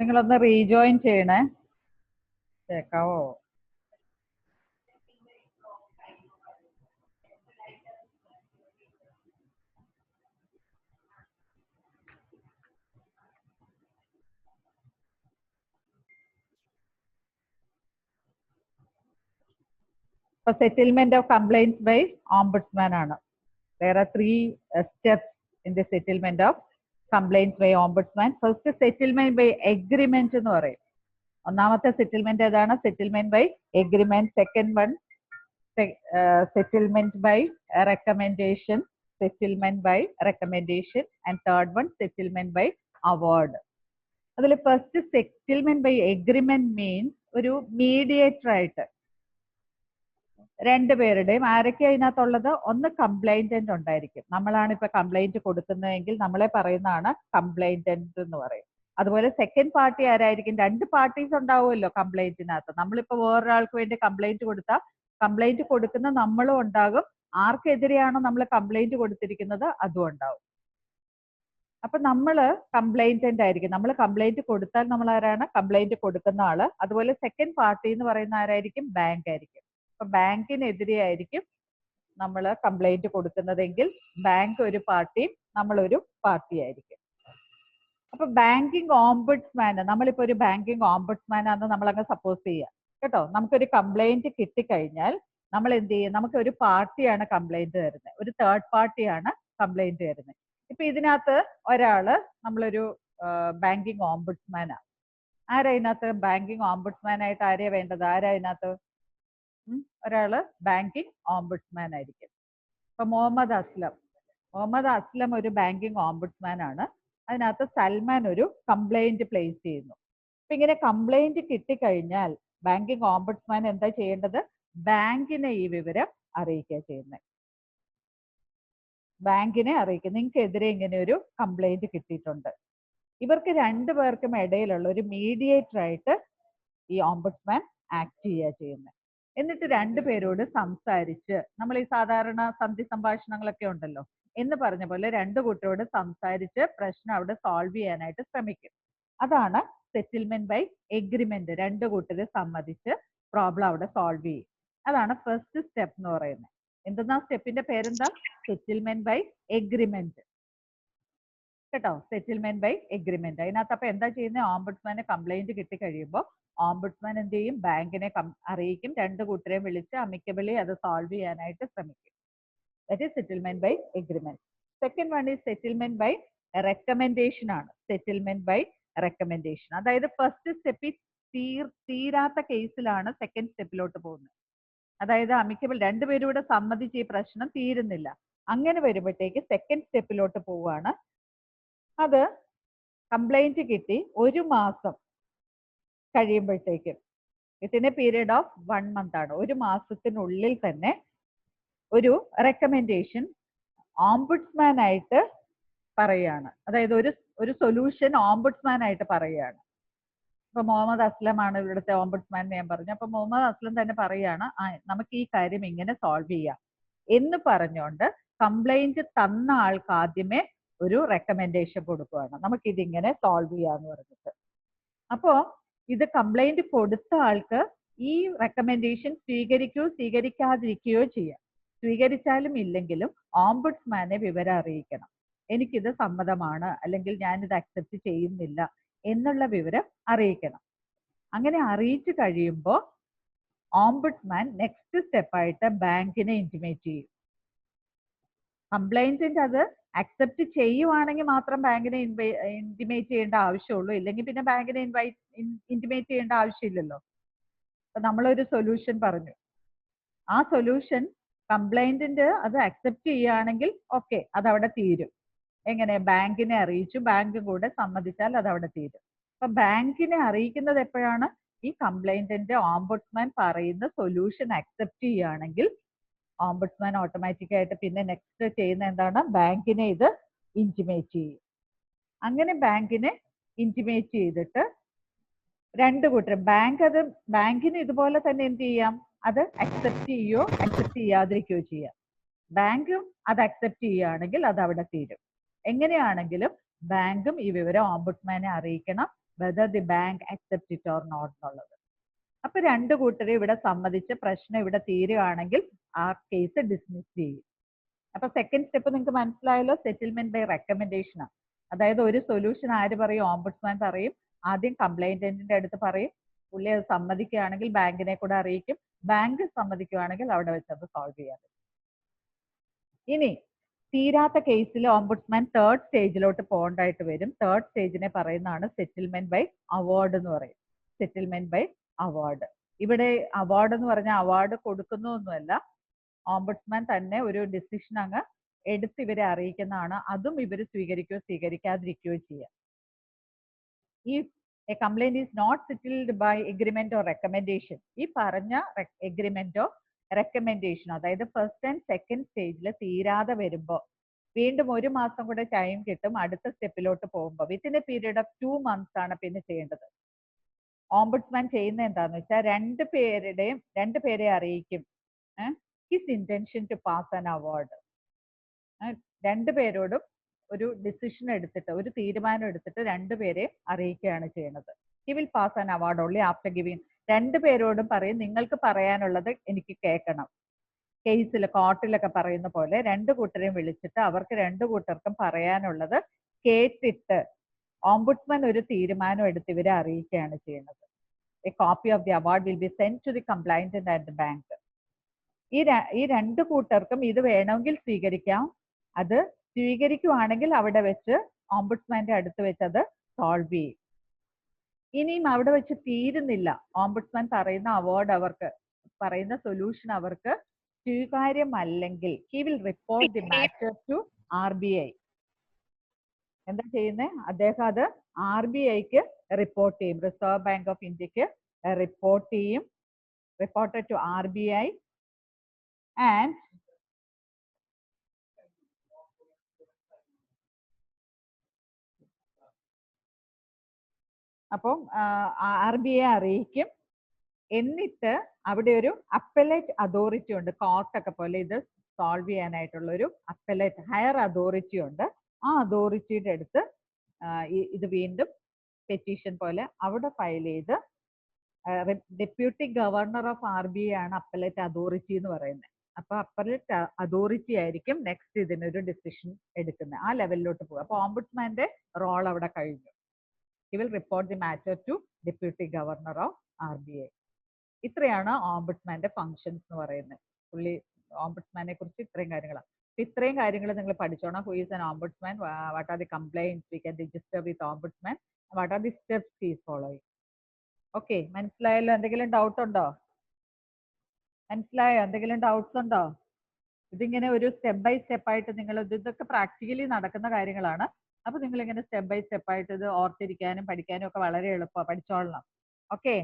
നിങ്ങളൊന്ന് റീജോയിൻ ചെയ്യണേ. കേക്കാവോ? For settlement of complaints by ombudsman ആണ്. There are 3 steps in the settlement of complaints by ombudsman. First, settlement by agreement എന്ന് പറയും. ഒന്നാമത്തെ സെറ്റിൽമെന്റ് ഏതാണ്? Settlement by agreement. Second one settlement by recommendation, settlement by recommendation, and third one settlement by award. അതിൽ first settlement by agreement means ഒരു mediator ആയിട്ട് രണ്ടുപേരുടെയും, ആരൊക്കെ അതിനകത്തുള്ളത്? ഒന്ന് കംപ്ലൈന്റന്റ് ഉണ്ടായിരിക്കും. നമ്മളാണ് ഇപ്പൊ കംപ്ലൈന്റ് കൊടുക്കുന്നതെങ്കിൽ നമ്മളെ പറയുന്നതാണ് കംപ്ലൈന്റന്റ് എന്ന് പറയും. അതുപോലെ സെക്കൻഡ് പാർട്ടി ആരായിരിക്കും? 2 പാർട്ടീസ് ഉണ്ടാവുമല്ലോ കംപ്ലൈന്റിനകത്ത്. നമ്മളിപ്പോ വേറൊരാൾക്ക് വേണ്ടി കംപ്ലൈന്റ് കൊടുത്താൽ കംപ്ലൈന്റ് കൊടുക്കുന്ന നമ്മളും ഉണ്ടാകും, ആർക്കെതിരെയാണോ നമ്മൾ കംപ്ലൈന്റ് കൊടുത്തിരിക്കുന്നത് അതും ഉണ്ടാവും. അപ്പൊ നമ്മള് കംപ്ലൈന്റന്റ് ആയിരിക്കും. നമ്മൾ കംപ്ലൈന്റ് കൊടുത്താൽ നമ്മൾ ആരാണ്? കംപ്ലൈന്റ് കൊടുക്കുന്ന ആള്. അതുപോലെ സെക്കൻഡ് പാർട്ടി എന്ന് പറയുന്ന ആരായിരിക്കും? ബാങ്ക് ആയിരിക്കും. അപ്പൊ ബാങ്കിനെതിരെ ആയിരിക്കും നമ്മൾ കംപ്ലൈന്റ് കൊടുക്കുന്നതെങ്കിൽ ബാങ്ക് ഒരു പാർട്ടിയും നമ്മളൊരു പാർട്ടി ആയിരിക്കും. അപ്പൊ ബാങ്കിങ് ഓംബുഡ്സ്മാൻ, നമ്മളിപ്പോ ഒരു ബാങ്കിങ് ഓംബുഡ്സ്മാൻ ആണെന്ന് നമ്മളങ്ങ് സപ്പോസ് ചെയ്യാം കേട്ടോ. നമുക്കൊരു കംപ്ലൈന്റ് കിട്ടിക്കഴിഞ്ഞാൽ നമ്മൾ എന്ത് ചെയ്യും? നമുക്ക് ഒരു പാർട്ടിയാണ് കംപ്ലൈന്റ് തരുന്നത്, ഒരു തേർഡ് പാർട്ടിയാണ് കംപ്ലൈന്റ് തരുന്നത്. ഇപ്പൊ ഇതിനകത്ത് ഒരാള് നമ്മളൊരു ബാങ്കിങ് ഓംബുഡ്സ്മാൻ ആണ്. ആരാ ഇതിനകത്ത് ബാങ്കിങ് ഓംബുഡ്സ്മാൻ ആയിട്ട് ആരെയാ വേണ്ടത്? ആരാ ഇതിനകത്ത്? ഒരാള് ബാങ്കിങ് ഓംബുഡ്സ്മാൻ ആയിരിക്കും. ഇപ്പൊ മുഹമ്മദ് അസ്ലം ഒരു ബാങ്കിങ് ഓംബുഡ്സ്മാൻ ആണ്. അതിനകത്ത് സൽമാൻ ഒരു കംപ്ലൈന്റ് പ്ലേസ് ചെയ്യുന്നു. അപ്പൊ ഇങ്ങനെ കംപ്ലൈന്റ് കിട്ടിക്കഴിഞ്ഞാൽ ബാങ്കിങ് ഓംബുഡ്സ്മാൻ എന്താ ചെയ്യേണ്ടത്? ബാങ്കിനെ ഈ വിവരം അറിയിക്കുക ചെയ്യുന്നത്. ബാങ്കിനെ അറിയിക്കും, നിങ്ങൾക്കെതിരെ ഇങ്ങനെ ഒരു കംപ്ലൈന്റ് കിട്ടിയിട്ടുണ്ട്. ഇവർക്ക് 2 പേർക്കും ഇടയിലുള്ള ഒരു മീഡിയേറ്റർ ആയിട്ട് ഈ ഓംബുഡ്സ്മാൻ ആക്ട് ചെയ്യുക ചെയ്യുന്നത്. എന്നിട്ട് 2 പേരോട് സംസാരിച്ച്, നമ്മൾ ഈ സാധാരണ സന്ധി സംഭാഷണങ്ങളൊക്കെ ഉണ്ടല്ലോ എന്ന് പറഞ്ഞ പോലെ 2 കൂട്ടരോട് സംസാരിച്ച് പ്രശ്നം അവിടെ സോൾവ് ചെയ്യാനായിട്ട് ശ്രമിക്കും. അതാണ് സെറ്റിൽമെന്റ് ബൈ എഗ്രിമെന്റ്. 2 കൂട്ടര് സമ്മതിച്ച് പ്രോബ്ലം അവിടെ സോൾവ് ചെയ്യും. അതാണ് ഫസ്റ്റ് സ്റ്റെപ്പ് എന്ന് പറയുന്നത്. എന്തെന്നാ സ്റ്റെപ്പിന്റെ പേരെന്താ? സെറ്റിൽമെന്റ് ബൈ എഗ്രിമെന്റ് കേട്ടോ. Settlement by agreement. അതിനകത്ത് അപ്പൊ എന്താ ചെയ്യുന്നത്? ഓംബുഡ്സ്മാന് കംപ്ലൈന്റ് കിട്ടി കഴിയുമ്പോൾ ഓംബുഡ്സ്മാൻ എന്ത് ചെയ്യും? ബാങ്കിനെ അറിയിക്കും. 2 കൂട്ടരെയും വിളിച്ച് അമിക്കബിളി അത് സോൾവ് ചെയ്യാനായിട്ട് ശ്രമിക്കും. That is settlement by agreement. Second one is settlement by recommendation ആണ്. സെറ്റിൽമെന്റ് ബൈ റെക്കമെൻഡേഷൻ, അതായത് ഫസ്റ്റ് സ്റ്റെപ്പിൽ തീരാത്ത കേസിലാണ് സെക്കൻഡ് സ്റ്റെപ്പിലോട്ട് പോകുന്നത്. അതായത് അമിക്കബിൾ 2 പേരും കൂടെ സമ്മതിച്ച് ഈ പ്രശ്നം തീരുന്നില്ല. അങ്ങനെ വരുമ്പോഴത്തേക്ക് സെക്കൻഡ് സ്റ്റെപ്പിലോട്ട് പോവുകയാണ്. അത് കംപ്ലൈന്റ് കിട്ടി 1 മാസം കഴിയുമ്പോഴത്തേക്കും, within A period of 1 month ആണ്, 1 മാസത്തിനുള്ളിൽ തന്നെ ഒരു റെക്കമെൻഡേഷൻ ഓംബുഡ്സ്മാൻ ആയിട്ട് പറയുകയാണ്. അതായത് ഒരു സൊല്യൂഷൻ ഓംബുഡ്സ്മാൻ ആയിട്ട് പറയുകയാണ്. ഇപ്പൊ മുഹമ്മദ് അസ്ലം ആണ് ഇവിടുത്തെ ഓംബുഡ്സ്മാൻ ഞാൻ പറഞ്ഞു. അപ്പൊ മുഹമ്മദ് അസ്ലം തന്നെ പറയുകയാണ്, നമുക്ക് ഈ കാര്യം ഇങ്ങനെ സോൾവ് ചെയ്യാം എന്ന് പറഞ്ഞുകൊണ്ട് കംപ്ലൈന്റ് തന്ന ആൾക്ക് ആദ്യമേ ഒരു റെക്കമെൻഡേഷൻ കൊടുക്കുകയാണ്, നമുക്കിതിങ്ങനെ സോൾവ് ചെയ്യാന്ന് പറഞ്ഞിട്ട്. അപ്പോ ഇത് കംപ്ലൈന്റ് കൊടുത്ത ആൾക്ക് ഈ റെക്കമെൻഡേഷൻ സ്വീകരിക്കുകയോ സ്വീകരിക്കാതിരിക്കുകയോ ചെയ്യാം. സ്വീകരിച്ചാലും ഇല്ലെങ്കിലും ഓംബുഡ്സ്മാനെ വിവരം അറിയിക്കണം. എനിക്കിത് സമ്മതമാണ്, അല്ലെങ്കിൽ ഞാനിത് അക്സെപ്റ്റ് ചെയ്യുന്നില്ല എന്നുള്ള വിവരം അറിയിക്കണം. അങ്ങനെ അറിയിച്ചു കഴിയുമ്പോൾ ഓംബുഡ്സ്മാൻ നെക്സ്റ്റ് സ്റ്റെപ്പായിട്ട് ബാങ്കിനെ ഇന്റിമേറ്റ് ചെയ്യും. കംപ്ലൈന്റിന്റെ അത് അക്സെപ്റ്റ് ചെയ്യുവാണെങ്കിൽ മാത്രം ബാങ്കിനെ ഇന്റിമേറ്റ് ചെയ്യേണ്ട ആവശ്യമുള്ളൂ, ഇല്ലെങ്കിൽ പിന്നെ ബാങ്കിനെ ഇന്റിമേറ്റ് ചെയ്യേണ്ട ആവശ്യമില്ലല്ലോ. അപ്പൊ നമ്മളൊരു സൊല്യൂഷൻ പറഞ്ഞു, ആ സൊല്യൂഷൻ കംപ്ലൈന്റിന്റെ അത് അക്സെപ്റ്റ് ചെയ്യുകയാണെങ്കിൽ ഓക്കെ, അതവിടെ തീരും. എങ്ങനെ? ബാങ്കിനെ അറിയിച്ചു, ബാങ്ക് കൂടെ സമ്മതിച്ചാൽ അതവിടെ തീരും. അപ്പൊ ബാങ്കിനെ അറിയിക്കുന്നത് എപ്പോഴാണ്? ഈ കംപ്ലൈന്റിന്റെ ഓംബുഡ്സ്മാൻ പറയുന്ന സൊല്യൂഷൻ അക്സെപ്റ്റ് ചെയ്യുകയാണെങ്കിൽ ഓംബുഡ്സ്മാൻ ഓട്ടോമാറ്റിക് ആയിട്ട് പിന്നെ നെക്സ്റ്റ് ചെയ്യുന്ന എന്താണ്? ബാങ്കിനെ ഇത് ഇന്റിമേറ്റ് ചെയ്യും. അങ്ങനെ ബാങ്കിനെ ഇന്റിമേറ്റ് ചെയ്തിട്ട് രണ്ട് കൂട്ടരും ബാങ്കിന് ഇതുപോലെ തന്നെ എന്ത് ചെയ്യാം? അത് അക്സെപ്റ്റ് ചെയ്യോ അക്സെപ്റ്റ് ചെയ്യാതിരിക്കുകയോ ചെയ്യാം. ബാങ്കും അത് അക്സെപ്റ്റ് ചെയ്യുകയാണെങ്കിൽ അത് അവിടെ തീരും. എങ്ങനെയാണെങ്കിലും ബാങ്കും ഈ വിവരം ഓംബുഡ്സ്മാനെ അറിയിക്കണം, whether the bank accept it or not എന്നുള്ളത്. അപ്പൊ രണ്ട് കൂട്ടരെ ഇവിടെ സമ്മതിച്ച് പ്രശ്നം ഇവിടെ തീരുകയാണെങ്കിൽ ആ കേസ് ഡിസ്മിസ് ചെയ്യും. അപ്പൊ സെക്കൻഡ് സ്റ്റെപ്പ് നിങ്ങൾക്ക് മനസ്സിലായല്ലോ, സെറ്റിൽമെന്റ് ബൈ റെക്കമെൻഡേഷൻ ആണ്. അതായത് ഒരു സൊല്യൂഷൻ ആര് പറയും? ഓംബുഡ്സ്മാൻ പറയും. ആദ്യം കംപ്ലൈന്റിന്റെ അടുത്ത് പറയും, പുള്ളി അത് സമ്മതിക്കുകയാണെങ്കിൽ ബാങ്കിനെ കൂടെ അറിയിക്കും, ബാങ്ക് സമ്മതിക്കുകയാണെങ്കിൽ അവിടെ വെച്ച് അത് സോൾവ് ചെയ്യാൻ പറ്റും. ഇനി തീരാത്ത കേസിൽ ഓംബുഡ്സ്മാൻ തേർഡ് സ്റ്റേജിലോട്ട് പോകേണ്ടതായിട്ട് വരും. തേർഡ് സ്റ്റേജിനെ പറയുന്നതാണ് സെറ്റിൽമെന്റ് ബൈ അവാർഡ് എന്ന് പറയും. Settlement by award. ഇവിടെ അവാർഡ് എന്ന് പറഞ്ഞാൽ അവാർഡ് കൊടുക്കുന്നൊന്നുമല്ല, ഓംബുഡ്സ്മാൻ തന്നെ ഒരു ഡിസിഷൻ അങ്ങ് എടുത്ത് ഇവരെ അറിയിക്കുന്നതാണ്. അതും ഇവർ സ്വീകരിക്കുകയോ സ്വീകരിക്കാതിരിക്കുകയോ ചെയ്യാം. ഈ a complaint is not settled by agreement or recommendation, ഈ പറഞ്ഞ എഗ്രിമെന്റോ റെക്കമെൻഡേഷനോ, അതായത് ഫസ്റ്റ് ആൻഡ് സെക്കൻഡ് സ്റ്റേജിൽ തീരാതെ വരുമ്പോൾ വീണ്ടും 1 മാസം കൂടെ ടൈം കിട്ടും അടുത്ത സ്റ്റെപ്പിലോട്ട് പോകുമ്പോൾ. Within A period of 2 months ആണ് പിന്നെ ചെയ്യേണ്ടത്. ഓംബുഡ്സ്മാൻ ചെയ്യുന്ന എന്താന്ന് വെച്ചാൽ രണ്ട് പേരെ അറിയിക്കും his intention to pass an award. രണ്ടുപേരോടും ഒരു ഡിസിഷൻ എടുത്തിട്ട്, ഒരു തീരുമാനം എടുത്തിട്ട് രണ്ടുപേരെ അറിയിക്കുകയാണ് ചെയ്യുന്നത്. He will pass an award only after giving. രണ്ടുപേരോടും പറയും, നിങ്ങൾക്ക് പറയാനുള്ളത് എനിക്ക് കേൾക്കണം. കേസിൽ കോർട്ടിലൊക്കെ പറയുന്ന പോലെ രണ്ട് കൂട്ടരെയും വിളിച്ചിട്ട് അവർക്ക് രണ്ടു കൂട്ടർക്കും പറയാനുള്ളത് കേട്ടിട്ട് ഓംബുഡ്സ്മാൻ ഒരു തീരുമാനം എടുത്ത് ഇവരെ അറിയിക്കുകയാണ് ചെയ്യുന്നത്. A copy of the award will be send to the complainant and the bank. ഈ രണ്ട് കൂട്ടർക്കും ഇത് വേണമെങ്കിൽ സ്വീകരിക്കാം. അത് സ്വീകരിക്കുവാണെങ്കിൽ അവിടെ വെച്ച് ഓംബുഡ്സ്മാന്റെ അടുത്ത് വെച്ച് അത് സോൾവ് ചെയ്യും. ഇനിയും അവിടെ വെച്ച് തീരുന്നില്ല, ഓംബുഡ്സ്മാൻ പറയുന്ന അവാർഡ് അവർക്ക്, പറയുന്ന സൊല്യൂഷൻ അവർക്ക് സ്വീകാര്യമല്ലെങ്കിൽ he will report the matter to RBI. എന്താ ചെയ്യുന്നത്? അദ്ദേഹം അത് RBIക്ക് റിപ്പോർട്ട് ചെയ്യും, റിസർവ് ബാങ്ക് ഓഫ് ഇന്ത്യക്ക് റിപ്പോർട്ട് ചെയ്യും. റിപ്പോർട്ടഡ് ടു RBI ആൻഡ് അപ്പം RBI അറിയിക്കും. എന്നിട്ട് അവിടെ ഒരു അപ്പലേറ്റ് അതോറിറ്റി ഉണ്ട്, കോർട്ടൊക്കെ പോലെ ഇത് സോൾവ് ചെയ്യാനായിട്ടുള്ള ഒരു അപ്പലേറ്റ് ഹയർ അതോറിറ്റി ഉണ്ട്. ആ അതോറിറ്റിയുടെ അടുത്ത് ഇത് വീണ്ടും പെറ്റീഷൻ പോലെ അവിടെ ഫയൽ ചെയ്ത്, ഡെപ്യൂട്ടി ഗവർണർ ഓഫ് RBI ആണ് അപ്പലേറ്റ് അതോറിറ്റി എന്ന് പറയുന്നത്. അപ്പൊ അപ്പലേറ്റ് അതോറിറ്റി ആയിരിക്കും നെക്സ്റ്റ് ഇതിനൊരു ഡിസിഷൻ എടുക്കുന്നത്. ആ ലെവലിലോട്ട് പോകും. അപ്പൊ ഓംബുഡ്സ്മാന്റെ റോൾ അവിടെ കഴിഞ്ഞു. He will report the matter to deputy governor of RBI. ഇത്രയാണ് ഓംബുഡ്സ്മാന്റെ ഫങ്ഷൻസ് എന്ന് പറയുന്നത്. പുള്ളി ഓംബുഡ്സ്മാനെ കുറിച്ച് ഇത്രയും കാര്യങ്ങളാണ്. ഇത്രയും കാര്യങ്ങൾ നിങ്ങൾ പഠിച്ചോണം. Who is an ombudsman, what are the complaints we can register with ombudsman, what are the steps he is following. Okay, മനസ്സിലായല്ലോ? എന്തെങ്കിലും ഡൗട്ട് ഉണ്ടോ? മനസ്സിലായോ? എന്തെങ്കിലും ഡൗട്ട്സ് ഉണ്ടോ? ഇതിങ്ങനെ ഒരു സ്റ്റെപ്പ് ബൈ സ്റ്റെപ്പ് ആയിട്ട് നിങ്ങൾ ഇതൊക്കെ പ്രാക്ടിക്കലി നടക്കുന്ന കാര്യങ്ങളാണ്. അപ്പൊ നിങ്ങൾ ഇങ്ങനെ സ്റ്റെപ്പ് ബൈ സ്റ്റെപ്പ് ആയിട്ട് ഇത് ഓർത്തിരിക്കാനും പഠിക്കാനും ഒക്കെ വളരെ എളുപ്പമാണ്. പഠിച്ചോളണം. ഓക്കെ.